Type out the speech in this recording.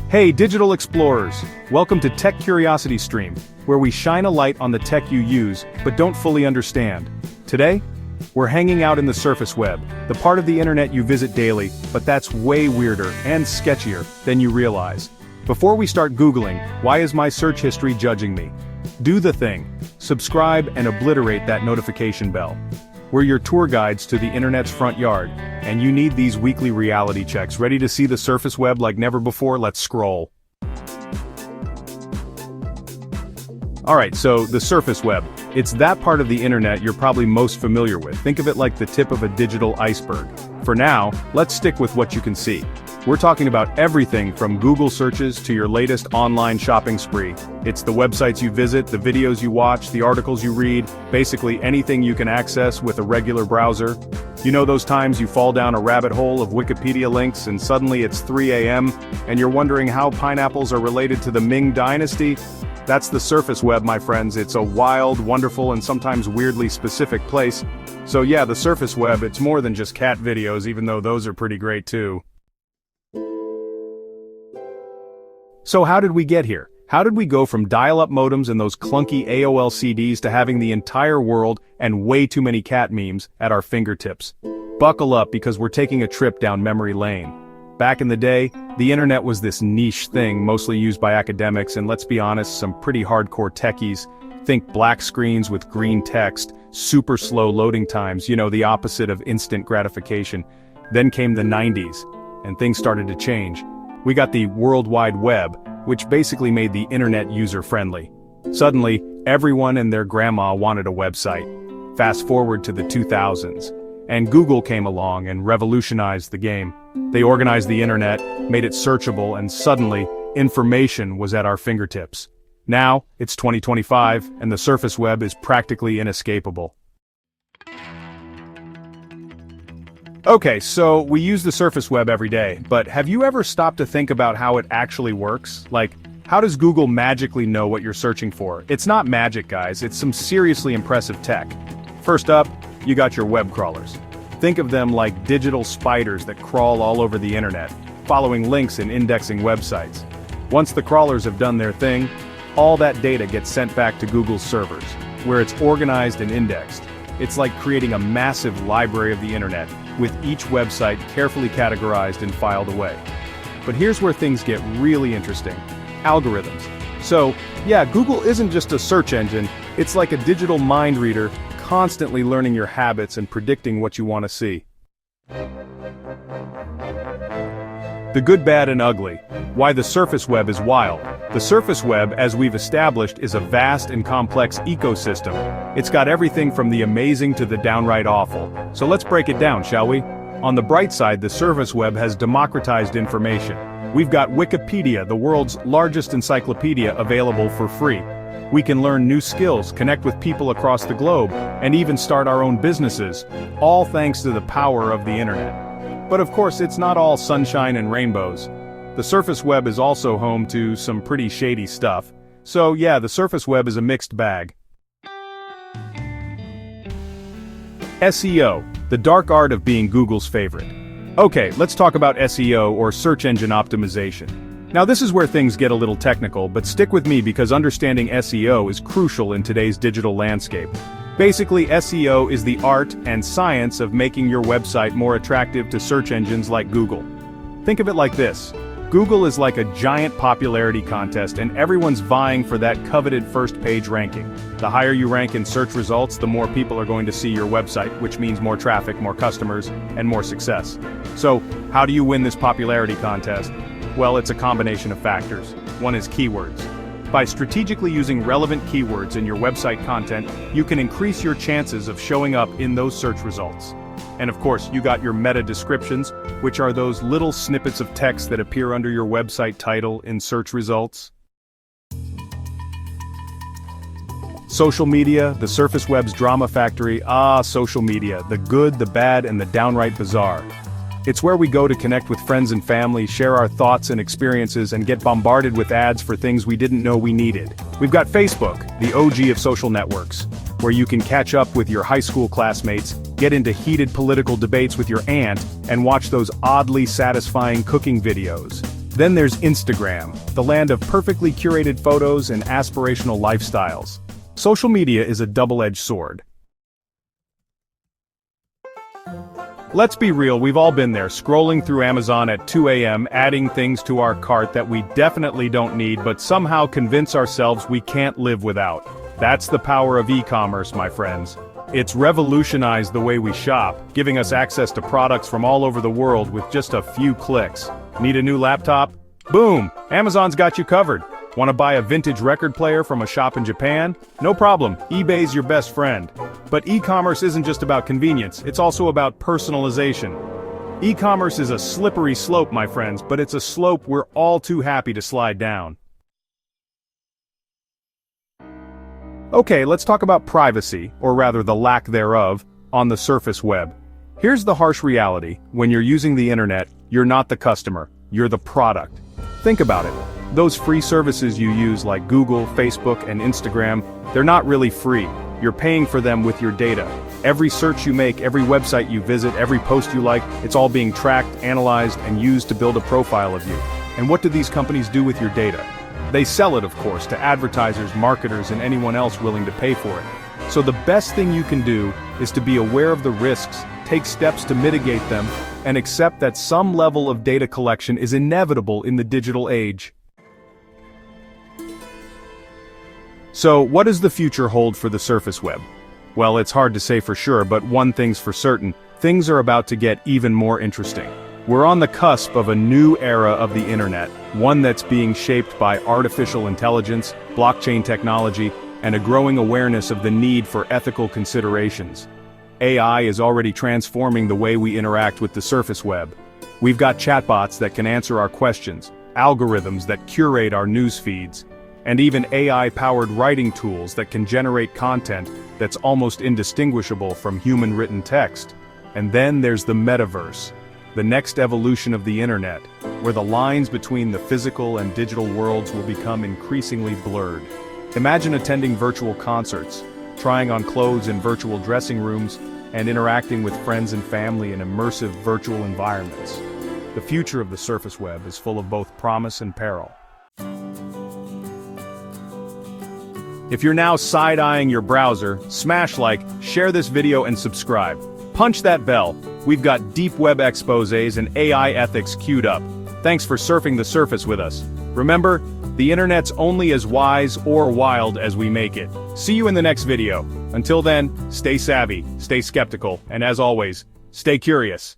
Hey digital explorers, welcome to Tech Curiosity Stream, where we shine a light on the tech you use, but don't fully understand. Today, we're hanging out in the surface web, the part of the internet you visit daily, but that's way weirder and sketchier than you realize. Before we start Googling, why is my search history judging me? Do the thing. Subscribe and obliterate that notification bell. We're your tour guides to the internet's front yard, and you need these weekly reality checks. Ready to see the surface web like never before? Let's scroll. Alright, so the surface web. It's that part of the internet you're probably most familiar with. Think of it like the tip of a digital iceberg. For now, let's stick with what you can see. We're talking about everything from Google searches to your latest online shopping spree. It's the websites you visit, the videos you watch, the articles you read, basically anything you can access with a regular browser. You know those times you fall down a rabbit hole of Wikipedia links and suddenly it's 3 a.m. and you're wondering how pineapples are related to the Ming Dynasty? That's the surface web, my friends. It's a wild, wonderful, and sometimes weirdly specific place. So yeah, the surface web, it's more than just cat videos, even though those are pretty great too. So how did we get here? How did we go from dial-up modems and those clunky AOL CDs to having the entire world and way too many cat memes at our fingertips? Buckle up because we're taking a trip down memory lane. Back in the day, the internet was this niche thing mostly used by academics and, let's be honest, some pretty hardcore techies. Think black screens with green text, super slow loading times, you know, the opposite of instant gratification. Then came the 90s, and things started to change. We got the World Wide Web, which basically made the internet user-friendly. Suddenly, everyone and their grandma wanted a website. Fast forward to the 2000s, and Google came along and revolutionized the game. They organized the internet, made it searchable, and suddenly, information was at our fingertips. Now, it's 2025, and the surface web is practically inescapable. Okay, so we use the surface web every day, but have you ever stopped to think about how it actually works? Like, how does Google magically know what you're searching for? It's not magic, guys, it's some seriously impressive tech. First up, you got your web crawlers. Think of them like digital spiders that crawl all over the internet, following links and indexing websites. Once the crawlers have done their thing, all that data gets sent back to Google's servers, where it's organized and indexed. It's like creating a massive library of the internet, with each website carefully categorized and filed away. But here's where things get really interesting. Algorithms. So, yeah, Google isn't just a search engine, it's like a digital mind reader, constantly learning your habits and predicting what you want to see. The good, bad, and ugly. Why the surface web is wild. The surface web, as we've established, is a vast and complex ecosystem. It's got everything from the amazing to the downright awful. So let's break it down, shall we? On the bright side, the surface web has democratized information. We've got Wikipedia, the world's largest encyclopedia, available for free. We can learn new skills, connect with people across the globe, and even start our own businesses, all thanks to the power of the internet. But of course, it's not all sunshine and rainbows. The surface web is also home to some pretty shady stuff. So yeah, the surface web is a mixed bag. SEO, the dark art of being Google's favorite. Okay, let's talk about SEO, or search engine optimization. Now this is where things get a little technical, but stick with me because understanding SEO is crucial in today's digital landscape. Basically, SEO is the art and science of making your website more attractive to search engines like Google. Think of it like this. Google is like a giant popularity contest, and everyone's vying for that coveted first page ranking. The higher you rank in search results, the more people are going to see your website, which means more traffic, more customers, and more success. So, how do you win this popularity contest? Well, it's a combination of factors. One is keywords. By strategically using relevant keywords in your website content, you can increase your chances of showing up in those search results. And of course, you got your meta descriptions, which are those little snippets of text that appear under your website title in search results. Social media, the surface web's drama factory. Social media, the good, the bad, and the downright bizarre. It's where we go to connect with friends and family, share our thoughts and experiences, and get bombarded with ads for things we didn't know we needed. We've got Facebook, the OG of social networks, where you can catch up with your high school classmates, get into heated political debates with your aunt, and watch those oddly satisfying cooking videos. Then there's Instagram, the land of perfectly curated photos and aspirational lifestyles. Social media is a double-edged sword. Let's be real, we've all been there, scrolling through Amazon at 2 a.m., adding things to our cart that we definitely don't need but somehow convince ourselves we can't live without. That's the power of e-commerce, my friends. It's revolutionized the way we shop, giving us access to products from all over the world with just a few clicks. Need a new laptop? Boom! Amazon's got you covered. Want to buy a vintage record player from a shop in Japan? No problem, eBay's your best friend. But e-commerce isn't just about convenience, it's also about personalization. E-commerce is a slippery slope, my friends, but it's a slope we're all too happy to slide down. Okay, let's talk about privacy, or rather the lack thereof, on the surface web. Here's the harsh reality: when you're using the internet, you're not the customer, you're the product. Think about it. Those free services you use like Google, Facebook, and Instagram, they're not really free. You're paying for them with your data. Every search you make, every website you visit, every post you like, it's all being tracked, analyzed, and used to build a profile of you. And what do these companies do with your data? They sell it, of course, to advertisers, marketers, and anyone else willing to pay for it. So the best thing you can do is to be aware of the risks, take steps to mitigate them, and accept that some level of data collection is inevitable in the digital age. So, what does the future hold for the surface web? Well, it's hard to say for sure, but one thing's for certain: things are about to get even more interesting. We're on the cusp of a new era of the internet, one that's being shaped by artificial intelligence, blockchain technology, and a growing awareness of the need for ethical considerations. AI is already transforming the way we interact with the surface web. We've got chatbots that can answer our questions, algorithms that curate our news feeds, and even AI-powered writing tools that can generate content that's almost indistinguishable from human-written text. And then there's the metaverse, the next evolution of the internet, where the lines between the physical and digital worlds will become increasingly blurred. Imagine attending virtual concerts, trying on clothes in virtual dressing rooms, and interacting with friends and family in immersive virtual environments. The future of the surface web is full of both promise and peril. If you're now side-eyeing your browser, smash like, share this video and subscribe. Punch that bell. We've got deep web exposés and AI ethics queued up. Thanks for surfing the surface with us. Remember, the internet's only as wise or wild as we make it. See you in the next video. Until then, stay savvy, stay skeptical, and as always, stay curious.